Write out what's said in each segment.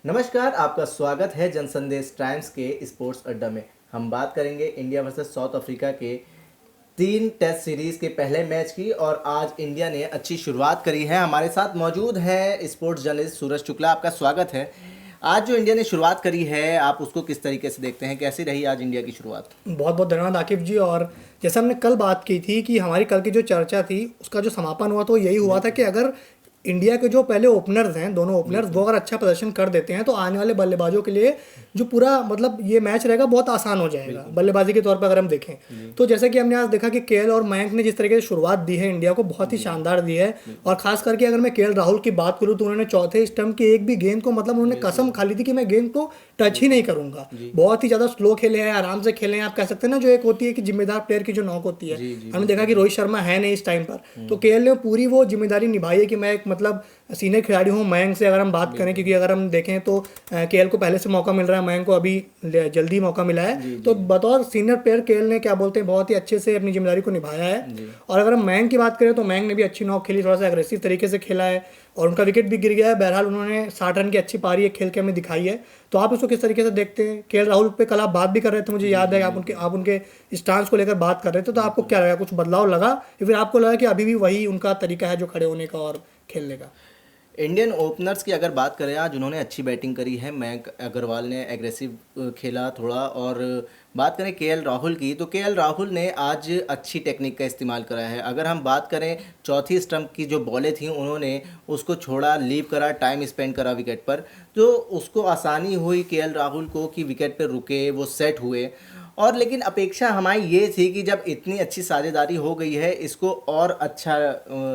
नमस्कार, आपका स्वागत है जनसंदेश टाइम्स के स्पोर्ट्स अड्डा में। हम बात करेंगे इंडिया वर्सेस साउथ अफ्रीका के 3 टेस्ट सीरीज़ के पहले मैच की। और आज इंडिया ने अच्छी शुरुआत करी है। हमारे साथ मौजूद है स्पोर्ट्स जर्नलिस्ट सूरज शुक्ला, आपका स्वागत है। आज जो इंडिया ने शुरुआत करी है, आप उसको किस तरीके से देखते हैं? कैसी रही आज इंडिया की शुरुआत? बहुत बहुत धन्यवाद आकिब जी। और जैसे हमने कल बात की थी कि हमारी कल की जो चर्चा थी उसका जो समापन हुआ तो यही हुआ था कि अगर इंडिया के जो पहले ओपनर्स हैं, दोनों ओपनर्स, वो अगर अच्छा प्रदर्शन कर देते हैं तो आने वाले बल्लेबाजों के लिए जो पूरा मतलब ये मैच रहेगा बहुत आसान हो जाएगा बल्लेबाजी के तौर पर अगर हम देखें तो। जैसे कि हमने आज देखा कि केएल और मयंक ने जिस तरीके से शुरुआत दी है इंडिया को, बहुत ही शानदार दी है। और खास करके अगर मैं केएल राहुल की बात करूँ तो उन्होंने चौथे स्टंप के एक भी गेंद को मतलब उन्होंने कसम खा ली थी कि मैं गेंद को टच ही नहीं करूंगा। बहुत ही ज्यादा स्लो खेले हैं, आराम से खेले हैं। आप कह सकते हैं ना, जो एक होती है कि जिम्मेदार प्लेयर की जो नॉक होती है, हमने देखा कि रोहित शर्मा है नहीं इस टाइम पर, तो केएल ने पूरी वो जिम्मेदारी निभाई है कि मैं एक मतलब सीनियर खिलाड़ी हूँ। मयंक से अगर हम बात करें, क्योंकि अगर हम देखें तो केएल को पहले से मौका मिल रहा है, मयंक को अभी जल्दी मौका मिला है। तो बतौर सीनियर प्लेयर केएल ने क्या बोलते हैं बहुत ही अच्छे से अपनी जिम्मेदारी को निभाया है। और अगर हम मयंक की बात करें तो मयंक ने भी अच्छी नॉक खेली, थोड़ा सा एग्रेसिव तरीके से खेला है और उनका विकेट भी गिर गया है। बहरहाल उन्होंने 60 रन की अच्छी पारी एक खेल के हमें दिखाई है। तो आप इसको किस तरीके से देखते हैं? केएल राहुल पे कल आप बात भी कर रहे थे, मुझे याद है आप उनके स्टांस को लेकर बात कर रहे थे। तो आपको क्या लगा, कुछ बदलाव लगा या फिर आपको लगा कि अभी भी वही उनका तरीका है जो खड़े होने का और खेलने का? इंडियन ओपनर्स की अगर बात करें, आज उन्होंने अच्छी बैटिंग करी है। मयंक अग्रवाल ने एग्रेसिव खेला थोड़ा। और बात करें केएल राहुल की, तो केएल राहुल ने आज अच्छी टेक्निक का इस्तेमाल करा है। अगर हम बात करें चौथी स्टंप की जो बॉलें थी, उन्होंने उसको छोड़ा, लीव करा, टाइम स्पेंड करा विकेट पर, तो उसको आसानी हुई केएल राहुल को कि विकेट पर रुके, वो सेट हुए। और लेकिन अपेक्षा हमारी ये थी कि जब इतनी अच्छी साझेदारी हो गई है, इसको और अच्छा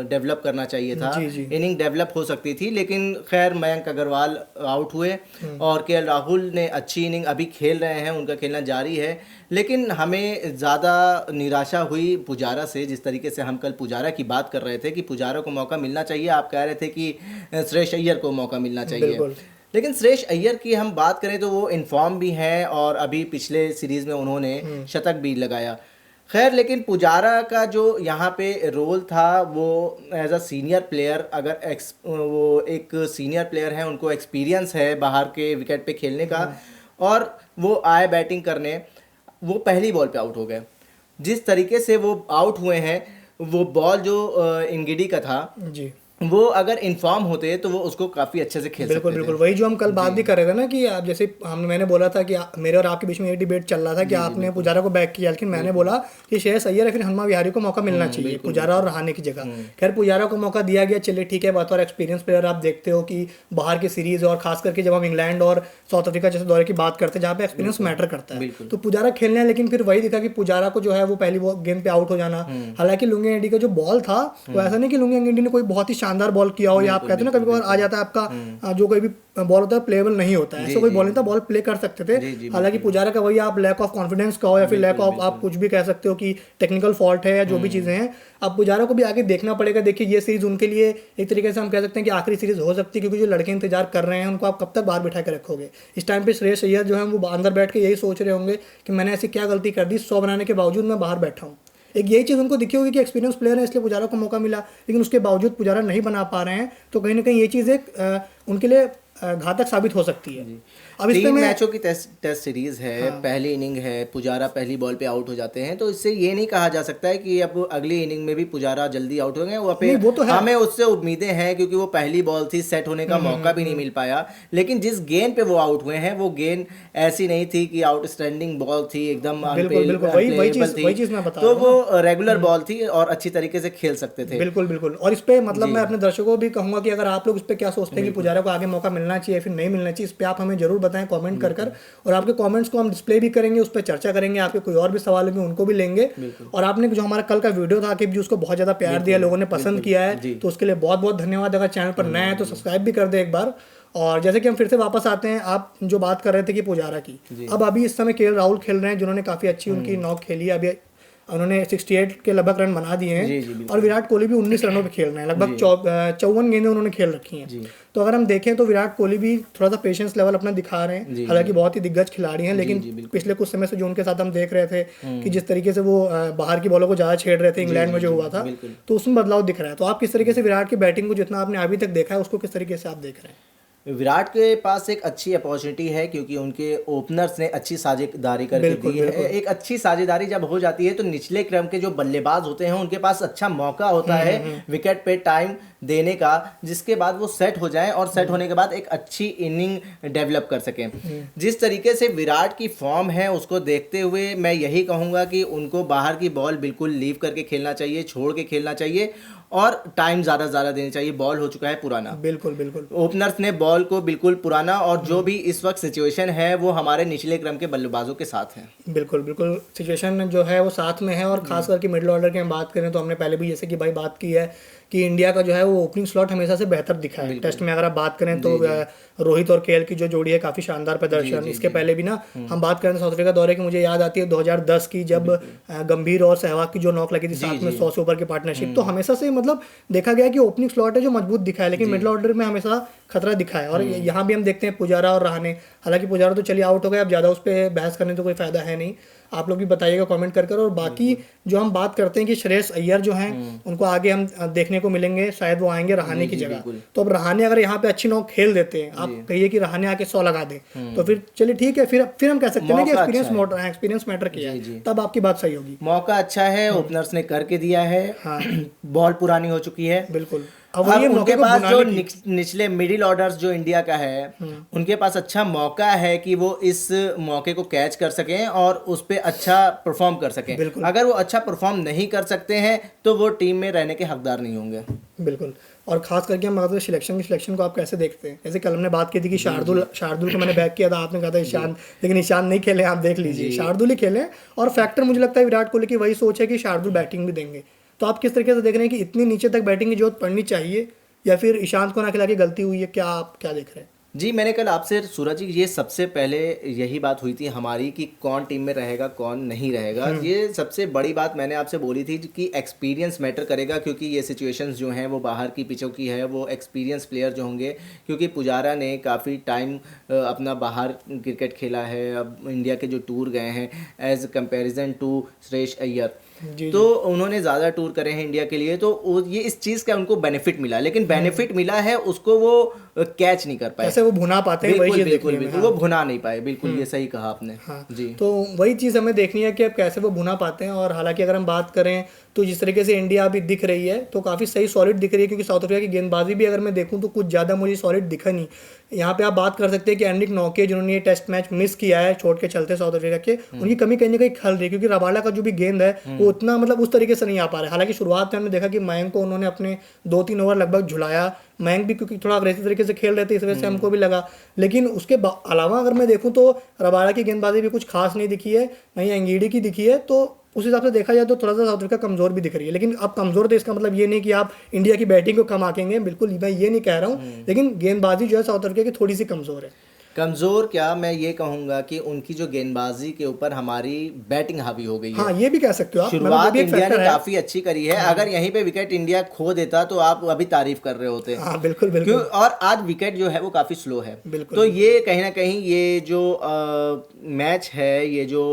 डेवलप करना चाहिए था। इनिंग डेवलप हो सकती थी, लेकिन खैर मयंक अग्रवाल आउट हुए और केएल राहुल ने अच्छी इनिंग अभी खेल रहे हैं, उनका खेलना जारी है। लेकिन हमें ज़्यादा निराशा हुई पुजारा से। जिस तरीके से हम कल पुजारा की बात कर रहे थे कि पुजारा को मौका मिलना चाहिए, आप कह रहे थे कि श्रेयस अय्यर को मौका मिलना चाहिए। लेकिन श्रेयस अय्यर की हम बात करें तो वो इन्फॉर्म भी हैं और अभी पिछले सीरीज़ में उन्होंने शतक भी लगाया। खैर, लेकिन पुजारा का जो यहाँ पे रोल था वो एज अ सीनियर प्लेयर, अगर वो एक सीनियर प्लेयर हैं, उनको एक्सपीरियंस है बाहर के विकेट पे खेलने का, और वो आए बैटिंग करने, वो पहली बॉल पे आउट हो गए। जिस तरीके से वो आउट हुए हैं, वो बॉल जो इंगिडी का था जी, वो अगर इन्फॉर्म होते तो वो उसको काफ़ी अच्छे से खेल सकते थे। बिल्कुल। वही जो हम कल बात भी कर रहे थे ना कि आप जैसे मैंने बोला था कि मेरे और आपके बीच में ये डिबेट चल रहा था कि आपने पुजारा को बैक किया, लेकिन मैंने बोला कि श्रेयस अय्यर या फिर हनुमा विहारी को मौका मिलना चाहिए पुजारा और रहाणे की जगह। खैर, पुजारा को मौका दिया गया, चलिए ठीक है। बात और एक्सपीरियंस प्लेयर आप देखते हो कि बाहर की सीरीज और खास करके जब हम इंग्लैंड और साउथ अफ्रीका जैसे दौरे की बात करते हैं जहाँ पे एक्सपीरियंस मैटर करता है, तो पुजारा खेलने हैं। लेकिन फिर वही दिखा कि पुजारा को जो है वो पहली गेंद पे आउट हो जाना। हालांकि लुंगी एंडी का जो बॉल था वो ऐसा नहीं कि लुंगी एंडी ने कोई बहुत ही शानदार बॉल किया हो, आप कहते हैं ना कभी कभार आ जाता है आपका जो कोई भी बॉल होता है प्लेबल नहीं होता है, ऐसा कोई बॉल नहीं था, बॉल प्ले कर सकते थे। हालांकि पुजारा का वही आप लैक ऑफ कॉन्फिडेंस का हो या फिर लैक ऑफ आप कुछ भी कह सकते हो कि टेक्निकल फॉल्ट है या जो भी चीज़ें हैं, अब पुजारा को भी आगे देखना पड़ेगा। देखिए, ये सीरीज उनके लिए एक तरीके से हम कह सकते हैं कि आखिरी सीरीज हो सकती है, क्योंकि जो लड़के इंतजार कर रहे हैं उनको आप कब तक बाहर बिठा के रखोगे। इस टाइम पे श्रेयस अय्यर जो है वो अंदर बैठ के यही सोच रहे होंगे कि मैंने ऐसी क्या गलती कर दी, 100 बनाने के बावजूद मैं बाहर बैठा हूँ। एक यही चीज़ उनको दिखी होगी कि एक्सपीरियंस प्लेयर है इसलिए पुजारा को मौका मिला, लेकिन उसके बावजूद पुजारा नहीं बना पा रहे हैं। तो कहीं ना कहीं ये चीज़ एक उनके लिए घातक साबित हो सकती है। अब 3 मैचों की टेस्ट सीरीज है। पहली इनिंग है, पुजारा पहली बॉल पे आउट हो जाते हैं, तो इससे ये नहीं कहा जा सकता है कि अब अगली इनिंग में भी पुजारा जल्दी आउट हो गए। वो तो हमें उससे उम्मीदें हैं, क्योंकि वो पहली बॉल थी, सेट होने का मौका भी नहीं मिल पाया। लेकिन जिस गेंद पे वो आउट हुए हैं, वो गेंद ऐसी नहीं थी कि आउटस्टैंडिंग बॉल थी, एकदम तो वो रेगुलर बॉल थी और अच्छी तरीके से खेल सकते थे। बिल्कुल। और इस पे मतलब मैं अपने दर्शकों को भी कहूंगा कि अगर आप लोग इस पे क्या सोचते हैं कि पुजारा को आगे मौका मिलना चाहिए फिर नहीं मिलना चाहिए, इस पे आप हमें जरूर बताएं कमेंट कर। और आपके कमेंट्स को हम डिस्प्ले भी करेंगे, उस पर चर्चा करेंगे, आपके कोई और भी सवाल होंगे उनको भी लेंगे। और आपने जो हमारा कल का वीडियो था आकिब जी, उसको बहुत ज़्यादा प्यार दिया, लोगों ने पसंद किया है, तो उसके लिए बहुत बहुत धन्यवाद। अगर चैनल पर नए हैं तो सब्सक्राइब भी कर दे एक बार। और जैसे कि हम फिर से वापस आते हैं, आप जो बात कर रहे थे कि पुजारा की, अब अभी इस समय केएल राहुल खेल रहे हैं जिन्होंने काफ़ी अच्छी उनकी नॉक खेली है। अभी उन्होंने 68 के लगभग रन बना दिए हैं और विराट कोहली भी 19 रनों पे खेल रहे हैं। लगभग 54 गेंदें उन्होंने खेल रखी हैं। तो अगर हम देखें तो विराट कोहली भी थोड़ा सा पेशेंस लेवल अपना दिखा रहे हैं। हालांकि बहुत ही दिग्गज खिलाड़ी हैं, लेकिन पिछले कुछ समय से जो उनके साथ हम देख रहे थे कि जिस तरीके से वो बाहर की बॉलों को ज़्यादा छेड़ रहे थे इंग्लैंड में जो हुआ था, तो उसमें बदलाव दिख रहा है। तो आप किस तरीके से विराट की बैटिंग को जितना आपने अभी तक देखा है उसको किस तरीके से आप देख रहे हैं? विराट के पास एक अच्छी अपॉर्चुनिटी है क्योंकि उनके ओपनर्स ने अच्छी साझेदारी करके बिल्कुल दी है। बिल्कुल एक अच्छी साझेदारी जब हो जाती है तो निचले क्रम के जो बल्लेबाज होते हैं उनके पास अच्छा मौका होता है विकेट पे टाइम देने का, जिसके बाद वो सेट हो जाएं और सेट होने के बाद एक अच्छी इनिंग डेवलप कर सकें। जिस तरीके से विराट की फॉर्म है उसको देखते हुए मैं यही कहूँगा कि उनको बाहर की बॉल बिल्कुल लीव करके खेलना चाहिए, छोड़ के खेलना चाहिए और टाइम ज़्यादा देना चाहिए। बॉल हो चुका है पुराना, बिल्कुल बिल्कुल ओपनर्स ने बॉल को बिल्कुल पुराना, और जो भी इस वक्त सिचुएशन है वो हमारे निचले क्रम के बल्लेबाजों के साथ है। बिल्कुल बिल्कुल सिचुएशन जो है वो साथ में है। और खास करके मिडिल ऑर्डर की हम बात करें तो हमने पहले भी जैसे कि भाई बात की है कि इंडिया का जो है वो ओपनिंग स्लॉट हमेशा से बेहतर दिखा है। टेस्ट में अगर आप बात करें तो रोहित और केएल की जो जोड़ी है काफी शानदार प्रदर्शन। इसके पहले भी ना हम बात करें तो साउथ अफ्रीका दौरे की मुझे याद आती है 2010 की, जब गंभीर और सहवाग की जो नॉक लगी थी साथ में 100 से ऊपर की पार्टनरशिप। तो हमेशा से मतलब देखा गया कि ओपनिंग स्लॉट है जो मजबूत दिखा है, लेकिन मिडिल ऑर्डर में हमेशा खतरा दिखा है। और यहाँ भी हम देखते हैं पुजारा और रहाणे, हालांकि पुजारा तो चलिए आउट हो गए, अब ज्यादा उस पर बहस करने तो कोई फायदा है नहीं। आप लोग भी बताइएगा कमेंट कर। और बाकी जो हम बात करते हैं कि श्रेयस अय्यर जो हैं उनको आगे हम देखने को मिलेंगे, शायद वो आएंगे रहाणे की जगह। तो अब रहाणे अगर यहाँ पे अच्छी नॉक खेल देते हैं, आप कहिए कि रहाणे आके 100 लगा दे, तो फिर चलिए ठीक है, फिर हम कह सकते हैं कि एक्सपीरियंस मैटर किया है, तब आपकी बात सही होगी। मौका अच्छा है, ओपनर्स ने करके दिया है। बॉल पुरानी हो चुकी है बिल्कुल। अब उनके पास जो निचले मिडिल ऑर्डर्स जो इंडिया का है उनके पास अच्छा मौका है कि वो इस मौके को कैच कर सकें और उस पर अच्छा परफॉर्म कर सकें। अगर वो अच्छा परफॉर्म नहीं कर सकते हैं तो वो टीम में रहने के हकदार नहीं होंगे। बिल्कुल। और खास करके हम बात करें सिलेक्शन को आप कैसे देखते हैं? जैसे कल हमने बात की थी कि शार्दुल को मैंने बैक किया था, आपने कहा था ईशान, लेकिन ईशान नहीं खेले। आप देख लीजिए शार्दुल ही खेले। और फैक्टर मुझे लगता है विराट कोहली की वही सोच है कि शार्दुल बैटिंग भी देंगे। तो आप किस तरीके से देख रहे हैं कि इतनी नीचे तक बैटिंग की जरूरत पड़नी चाहिए या फिर ईशांत को ना खिला के गलती हुई है? क्या आप क्या देख रहे हैं? जी, मैंने कल आपसे सूरज जी ये सबसे पहले यही बात हुई थी हमारी कि कौन टीम में रहेगा कौन नहीं रहेगा। ये सबसे बड़ी बात मैंने आपसे बोली थी कि एक्सपीरियंस मैटर करेगा, क्योंकि ये सिचुएशंस जो हैं वो बाहर की पिचों की है, वो एक्सपीरियंस प्लेयर जो होंगे, क्योंकि पुजारा ने काफ़ी टाइम अपना बाहर क्रिकेट खेला है, अब इंडिया के जो टूर गए हैं as comparison to Shreyas Iyer, तो उन्होंने ज़्यादा टूर करे हैं इंडिया के लिए, तो ये इस चीज़ का उनको बेनिफिट मिला, लेकिन बेनिफिट मिला है उसको वो कैच नहीं कर पाए, कैसे वो भुना पाते हैं, वही चीज़ बिल्कुल वो भुना नहीं पाए। बिल्कुल ये सही कहा आपने। जी, तो वही चीज़ हमें देखनी है कि अब कैसे वो भुना पाते हैं। और हालांकि अगर हम बात करें तो जिस तरीके से इंडिया अभी दिख रही है तो काफ़ी सही सॉलिड दिख रही है, क्योंकि साउथ अफ्रीका की गेंदबाजी भी अगर मैं देखूं तो कुछ ज़्यादा मुझे सॉलिड दिखा नहीं। यहाँ पे आप बात कर सकते हैं कि एंड्रिक नॉके जिन्होंने ये टेस्ट मैच मिस किया है छोड़ के चलते साउथ अफ्रीका के, उनकी कमी कहीं ना कहीं खल रही है, क्योंकि रबाडा का जो भी गेंद है वो उतना मतलब उस तरीके से नहीं आ पा रहा है। हालांकि शुरुआत में हमने देखा कि मयंक को उन्होंने अपने 2-3 ओवर लगभग झुलाया, मयंक भी क्योंकि थोड़ा अग्रेसिव तरीके से खेल रहे थे इस वजह से हमको भी लगा। लेकिन उसके अलावा अगर मैं देखूँ तो रबाडा की गेंदबाजी भी कुछ खास नहीं दिखी है, नहीं अंगीडी की दिखी है। तो उस हिसाब से देखा जाए तो थोड़ा सा साउथ अफ्रीका कमजोर भी दिख रही है। लेकिन अब कमजोर तो इसका मतलब ये नहीं कि आप इंडिया की बैटिंग को कम आंकेंगे, बिल्कुल मैं ये नहीं कह रहा हूँ, लेकिन गेंदबाजी जो है साउथ अफ्रीका की थोड़ी सी कमजोर है। कमज़ोर क्या, मैं ये कहूँगा कि उनकी जो गेंदबाजी के ऊपर हमारी बैटिंग हावी हो गई है। हाँ, ये भी कह सकते हो आप। शुरुआत इंडिया ने काफ़ी अच्छी करी है। अगर यहीं पे विकेट इंडिया खो देता तो आप अभी तारीफ कर रहे होते। हाँ, बिल्कुल बिल्कुल। और आज विकेट जो है वो काफ़ी स्लो है, तो ये कहीं ना कहीं ये जो मैच है, ये जो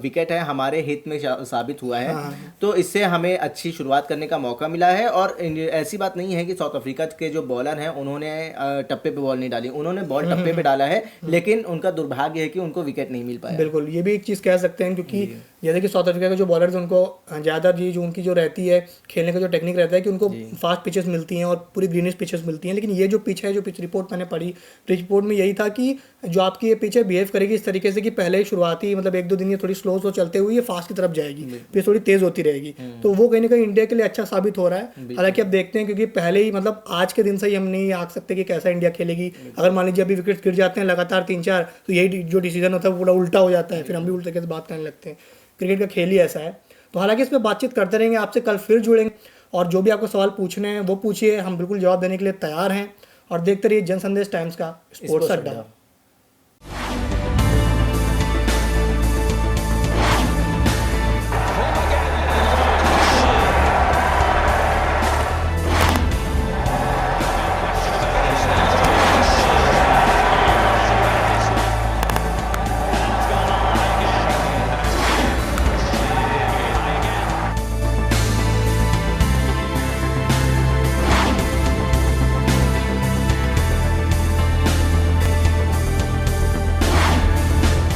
विकेट है हमारे हित में साबित हुआ है। तो इससे हमें अच्छी शुरुआत करने का मौका मिला है। और ऐसी बात नहीं है कि साउथ अफ्रीका के जो बॉलर हैं उन्होंने टप्पे पे बॉल नहीं डाली, उन्होंने बॉल टप्पे पे डाला है, लेकिन उनका दुर्भाग्य है कि उनको विकेट नहीं मिल पाया। बिल्कुल, ये भी एक चीज़ कह सकते हैं, क्योंकि जैसे कि साउथ अफ्रीका के जो बॉलर्स उनको ज़्यादा जी जो उनकी जो रहती है खेलने का जो टेक्निक रहता है कि उनको फास्ट पिचेस मिलती हैं और पूरी ग्रीनिश पिचेस मिलती हैं। लेकिन ये जो पिच है, जो पिच रिपोर्ट मैंने पढ़ी, पिच रिपोर्ट में यही था कि जो आपकी ये पिच है बिहेव करेगी इस तरीके से कि पहले शुरुआती मतलब 1-2 दिन ये थोड़ी स्लो चलते हुए ये फास्ट की तरफ जाएगी, फिर थोड़ी तेज़ होती रहेगी। तो वो कहीं ना कहीं इंडिया के लिए अच्छा साबित हो रहा है। हालांकि अब देखते हैं, क्योंकि पहले ही मतलब आज के दिन से ही हम नहीं आंक सकते कि कैसा इंडिया खेलेगी। अगर मान लीजिए अभी विकेट गिर जाते हैं लगातार 3-4, तो यही जो डिसीजन होता है वो पूरा उल्टा हो जाता है, फिर हम भी उल्टे तरीके से बात करने लगते हैं। क्रिकेट का खेल ही ऐसा है। तो हालांकि इस पर बातचीत करते रहेंगे, आपसे कल फिर जुड़ेंगे और जो भी आपको सवाल पूछने हैं वो पूछिए, हम बिल्कुल जवाब देने के लिए तैयार हैं। और देखते रहिए जन संदेश टाइम्स का स्पोर्ट्स अड्डा।